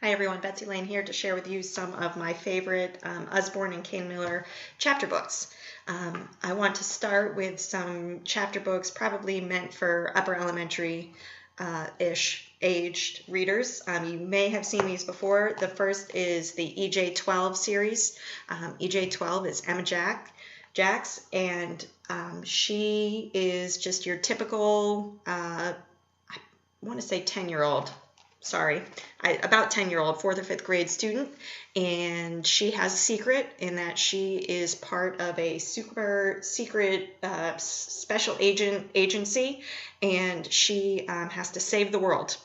Hi everyone, Betsy Lane here to share with you some of my favorite Usborne and Kane Miller chapter books. I want to start with some chapter books probably meant for upper elementary-ish aged readers. You may have seen these before. The first is the EJ-12 series. EJ-12 is Emma Jacks, and she is just your typical, I want to say 10-year-old. About 10-year-old, 4th or 5th grade student, and she has a secret in that she is part of a super secret special agency, and she has to save the world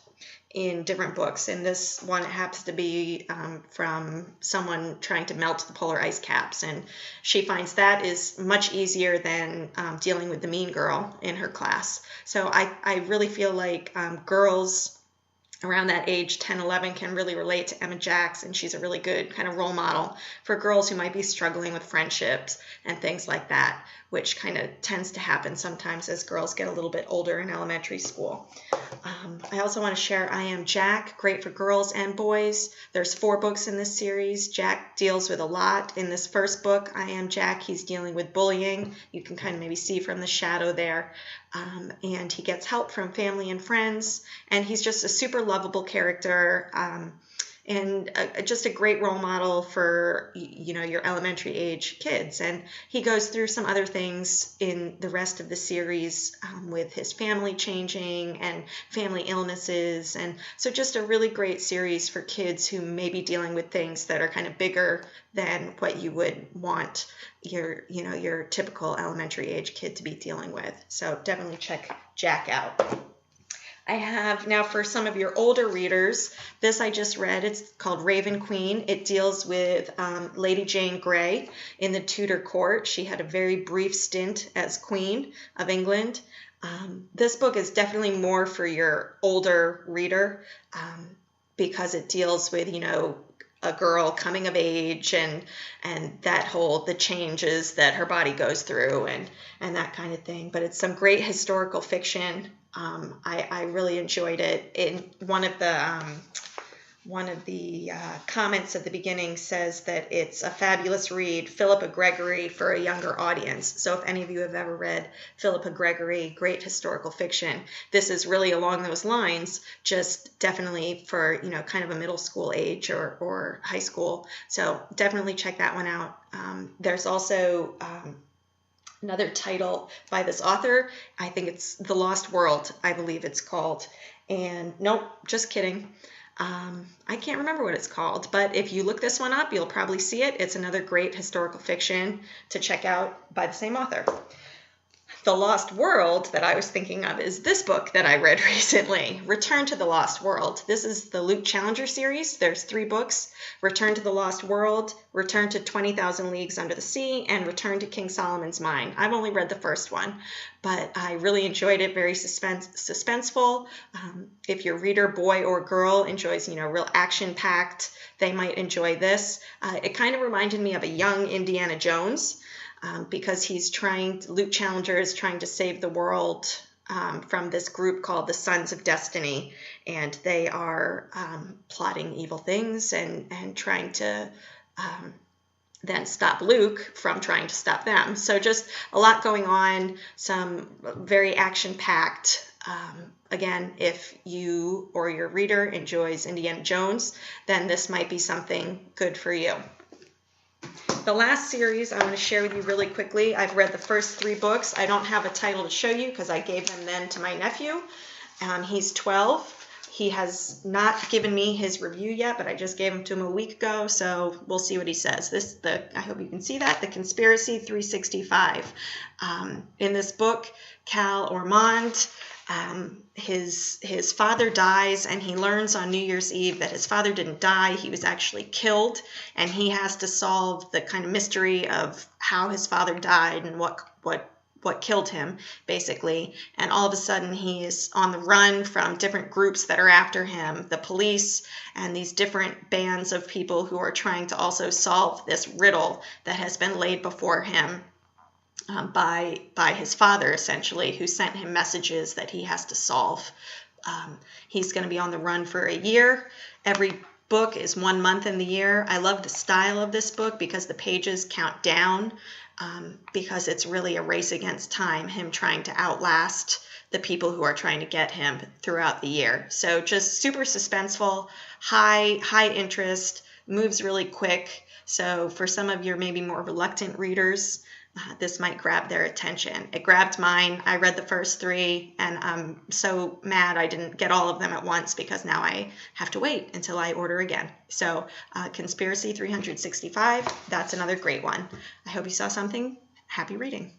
in different books. And this one happens to be from someone trying to melt the polar ice caps, and she finds that is much easier than dealing with the mean girl in her class. So I really feel like girls around that age, 10, 11, can really relate to Emma Jacks, and she's a really good kind of role model for girls who might be struggling with friendships and things like that, which kind of tends to happen sometimes as girls get a little bit older in elementary school. I also want to share I Am Jack, great for girls and boys. There's 4 books in this series. Jack deals with a lot. In this first book, I Am Jack, he's dealing with bullying. You can kind of maybe see from the shadow there. And he gets help from family and friends, and he's just a super lovable character, and just a great role model for your elementary age kids. And he goes through some other things in the rest of the series with his family changing and family illnesses, and so just a really great series for kids who may be dealing with things that are kind of bigger than what you would want your typical elementary age kid to be dealing with. So definitely check Jack out. I have now, for some of your older readers, this I just read. It's called Raven Queen. It deals with Lady Jane Grey in the Tudor court. She had a very brief stint as Queen of England. This book is definitely more for your older reader because it deals with, a girl coming of age and that the changes that her body goes through and that kind of thing. But it's some great historical fiction. I really enjoyed it. In one of the comments at the beginning says that it's a fabulous read, Philippa Gregory, for a younger audience. So if any of you have ever read Philippa Gregory, great historical fiction, this is really along those lines, just definitely for kind of a middle school age or high school. So definitely check that one out. There's also another title by this author. I think it's The Lost World, I believe it's called. And nope, just kidding. I can't remember what it's called, but if you look this one up, you'll probably see it. It's another great historical fiction to check out by the same author. The Lost World that I was thinking of is this book that I read recently, Return to the Lost World. This is the Luke Challenger series. There's 3 books, Return to the Lost World, Return to 20,000 Leagues Under the Sea, and Return to King Solomon's Mine. I've only read the first one, but I really enjoyed it, very suspenseful. If your reader, boy or girl, enjoys, real action-packed, they might enjoy this. It kind of reminded me of a young Indiana Jones. Because Luke Challenger is trying to save the world from this group called the Sons of Destiny, and they are plotting evil things and trying to then stop Luke from trying to stop them. So just a lot going on, some very action-packed. Again, if you or your reader enjoys Indiana Jones, then this might be something good for you. The last series I want to share with you really quickly. I've read the first 3 books. I don't have a title to show you because I gave them then to my nephew. He's 12. He has not given me his review yet, but I just gave him to him a week ago, so we'll see what he says. I hope you can see that, The Conspiracy 365. In this book, Cal Ormond, his father dies, and he learns on New Year's Eve that his father didn't die. He was actually killed, and he has to solve the kind of mystery of how his father died and what killed him, basically. And all of a sudden he is on the run from different groups that are after him, the police and these different bands of people who are trying to also solve this riddle that has been laid before him by his father, essentially, who sent him messages that he has to solve. He's going to be on the run for a year. Every book is 1 month in the year. I love the style of this book because the pages count down, because it's really a race against time, him trying to outlast the people who are trying to get him throughout the year. So just super suspenseful, high interest, moves really quick. So for some of your maybe more reluctant readers, this might grab their attention. It grabbed mine. I read the first 3, and I'm so mad I didn't get all of them at once because now I have to wait until I order again. So Conspiracy 365, that's another great one. I hope you saw something. Happy reading.